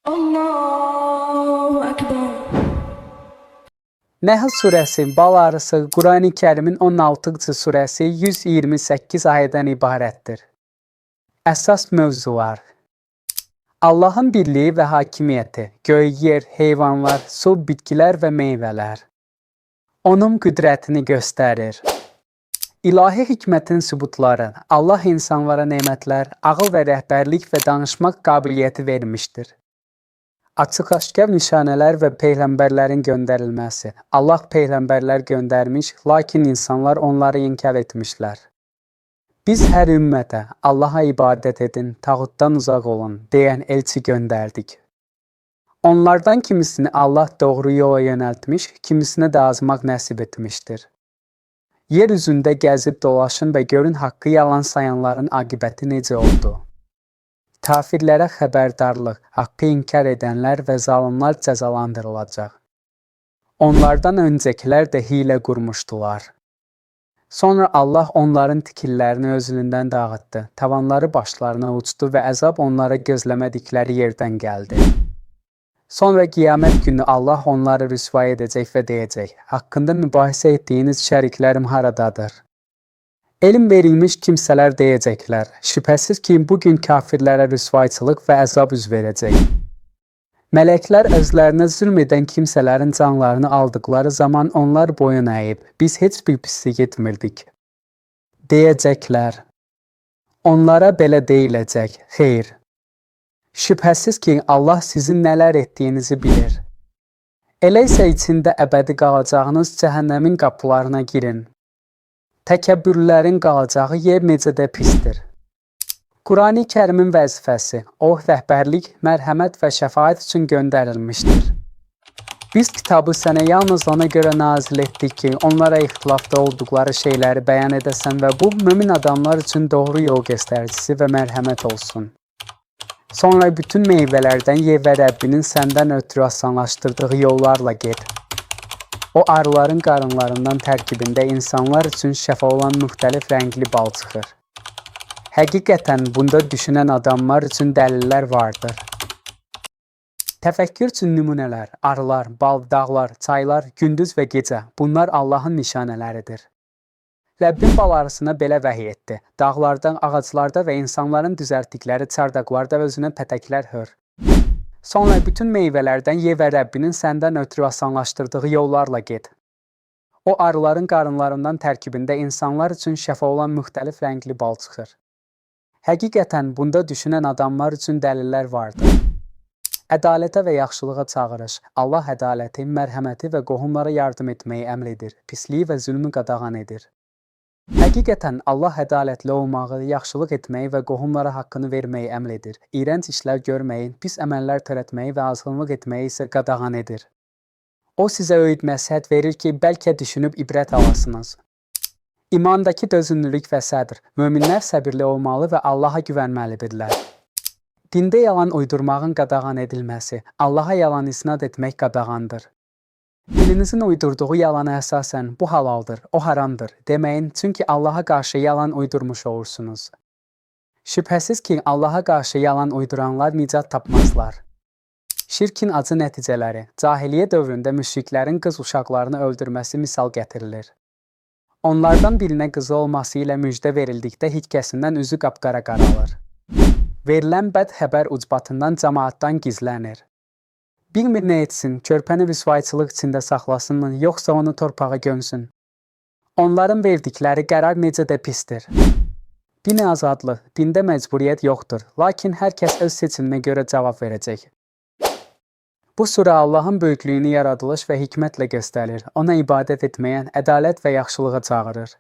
Allahu Ekber. Nəhl surəsi bal arısı Qurani Kərimin 16-cı surəsi 128 ayədən ibarətdir. Əsas mövzular: Allahın birliyi və hakimiyyəti, göy, yer, heyvanlar, su, bitkilər və meyvələr. Onun qüdrətini göstərir. İlahi hikmətin sübutları: Allah insanlara nemətlər, ağıl və rəhbərlik və danışmaq qabiliyyəti vermişdir. Açıq-aşkar nişanələr və peyğəmbərlərin göndərilməsi. Allah peyğəmbərlər göndərmiş, lakin insanlar onları inkar etmişlər. Biz hər ümmətə Allaha ibadət edin, tağutdan uzaq olun deyən elçi göndərdik. Onlardan kimisini Allah doğru yola yönəltmiş, kimisinə də azmaq nəsib etmişdir. Yer üzündə gəzib dolaşın və görün haqqı yalan sayanların aqibəti necə oldu. Kafirlərə xəbərdarlıq, haqqı inkar edənlər və zalimlar cəzalandırılacaq. Onlardan öncəkilər də hiylə qurmuşdular. Sonra Allah onların tikillərini özündən dağıtdı, tavanları başlarına uçdu və əzab onlara gözləmədikləri yerdən gəldi. Sonra qiyamət günü Allah onları rüsvay edəcək və deyəcək: haqqında mübahisə etdiyiniz şəriklərim haradadır? Elm verilmiş kimsələr deyəcəklər: şübhəsiz ki, bugün kafirlərə rüsvayçılıq və əzab üz verəcək. Mələklər özlərinə zülm edən kimsələrin canlarını aldıqları zaman onlar boyun əyib, biz heç bir pislik etmirdik. Deyəcəklər: onlara belə deyiləcək, xeyr. Şübhəsiz ki, Allah sizin nələr etdiyinizi bilir. Elə isə içində əbədi qalacağınız cəhənnəmin qapılarına girin. Təkəbbürlərin qalacağı yer necə də pisdir. Qurani Kərimin vəzifəsi, o rəhbərlik, mərhəmət və şəfaət üçün göndərilmişdir. Biz kitabı sənə yalnız ona görə nazil etdik ki, onlara ixtilafda olduqları şeyləri bəyan edəsən və bu, mömin adamlar üçün doğru yol göstəricisi və mərhəmət olsun. Sonra bütün meyvələrdən ye və Rəbbinin səndən ötürü asanlaşdırdığı yollarla get. O arıların qarınlarından tərkibində insanlar üçün şəfa olan müxtəlif rəngli bal çıxır. Həqiqətən bunda düşünən adamlar üçün dəlillər vardır. Təfəkkür üçün nümunələr, arılar, bal, dağlar, çaylar, gündüz və gecə, bunlar Allahın nişanələridir. Rəbbin bal arısına belə vəhiy etdi: dağlardan, ağaclarda və insanların düzəltdikləri çardaqlarda özünə pətəklər hör. Sonra bütün meyvələrdən ye və Rəbbinin səndən ötürü asanlaşdırdığı yollarla get. O arıların qarınlarından tərkibində insanlar üçün şəfa olan müxtəlif rəngli bal çıxır. Həqiqətən bunda düşünən adamlar üçün dəlillər vardır. Ədalətə və yaxşılığa çağırış. Allah ədaləti, mərhəməti və qohumlara yardım etməyi əmr edir, pisliyi və zülmü qadağan edir. Həqiqətən Allah ədalətli olmağı, yaxşılıq etməyi və qohumlara haqqını verməyi əmr edir. İrənc işlər görməyi, pis əməllər törətməyi və azğınlıq etməyi isə qadağan edir. O sizə öyüd məsləhət verir ki, bəlkə düşünüb ibrət alasınız. İmandakı dözümlülük və səbr. Möminlər səbirli olmalı və Allaha güvənməlidirlər. Dində yalan uydurmağın qadağan edilməsi, Allaha yalan isnad etmək qadağandır. Dilinizin uydurduğu yalana əsasən bu halaldır, o haramdır deməyin, çünki Allaha qarşı yalan uydurmuş olursunuz. Şübhəsiz ki, Allaha qarşı yalan uyduranlar nicat tapmazlar. Şirkin acı nəticələri. Cahiliyyə dövründə müşriklərin qız uşaqlarını öldürməsi misal gətirilir. Onlardan birinə qızı olması ilə müjdə verildikdə hikkəsindən üzü qapqara qaralır. Verilən bəd xəbər ucbatından cəmaatdan gizlənir. Bilmir nə etsin, körpəni rüsvayçılıq içində saxlasınmı, yoxsa onu torpağa gömsün. Onların verdikləri qərar necə də pisdir. Din azadlıq, dində məcburiyyət yoxdur, lakin hər kəs öz seçiminə görə cavab verəcək. Bu surə Allahın böyüklüyünü yaradılış və hikmətlə göstərir, ona ibadət etməyən ədalət və yaxşılığa çağırır.